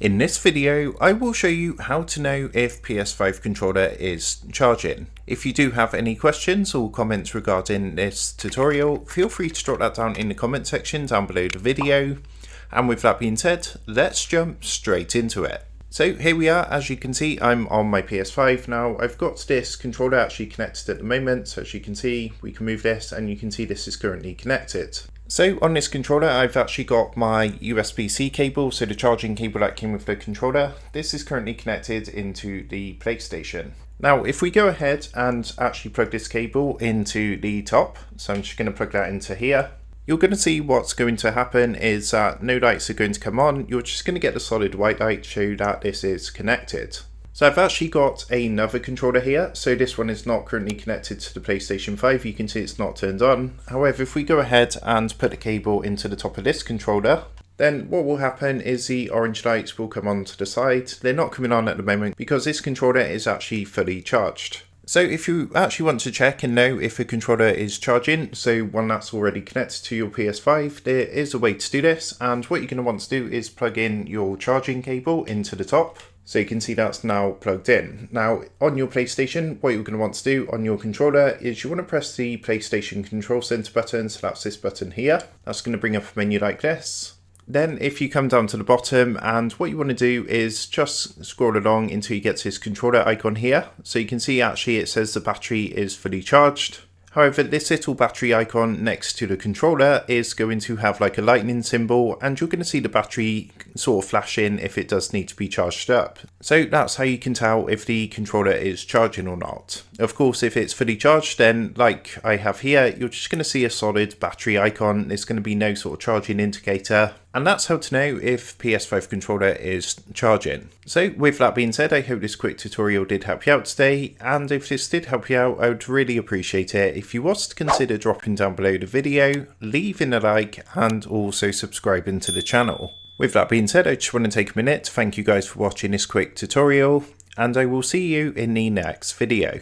In this video, I will show you how to know if PS5 controller is charging. If you do have any questions or comments regarding this tutorial, feel free to drop that down in the comment section down below the video. And with that being said, let's jump straight into it. So here we are. As you can see, I'm on my PS5 now. I've got this controller actually connected at the moment. So as you can see, we can move this and you can see this is currently connected. So on this controller, I've actually got my USB-C cable, so the charging cable that came with the controller. This is currently connected into the PlayStation. Now, if we go ahead and actually plug this cable into the top, so I'm just going to plug that into here, you're going to see what's going to happen is that no lights are going to come on. You're just going to get the solid white light to show that this is connected. So I've actually got another controller here. So this one is not currently connected to the PlayStation 5. You can see it's not turned on. However, if we go ahead and put the cable into the top of this controller, then what will happen is the orange lights will come on to the side. They're not coming on at the moment because this controller is actually fully charged. So if you actually want to check and know if a controller is charging, so one that's already connected to your PS5, there is a way to do this. And what you're going to want to do is plug in your charging cable into the top. So you can see that's now plugged in. Now on your PlayStation, what you're going to want to do on your controller is you want to press the PlayStation Control Center button. So that's this button here. That's going to bring up a menu like this. Then if you come down to the bottom, and what you want to do is just scroll along until you get to this controller icon here. So you can see actually it says the battery is fully charged. However, this little battery icon next to the controller is going to have like a lightning symbol, and you're going to see the battery sort of flash in if it does need to be charged up. So that's how you can tell if the controller is charging or not. Of course, if it's fully charged, then like I have here, you're just going to see a solid battery icon. There's going to be no sort of charging indicator. And that's how to know if PS5 controller is charging. So with that being said, I hope this quick tutorial did help you out today. And if this did help you out, I would really appreciate it if you was to consider dropping down below the video, leaving a like, and also subscribing to the channel. With that being said, I just want to take a minute to thank you guys for watching this quick tutorial, and I will see you in the next video.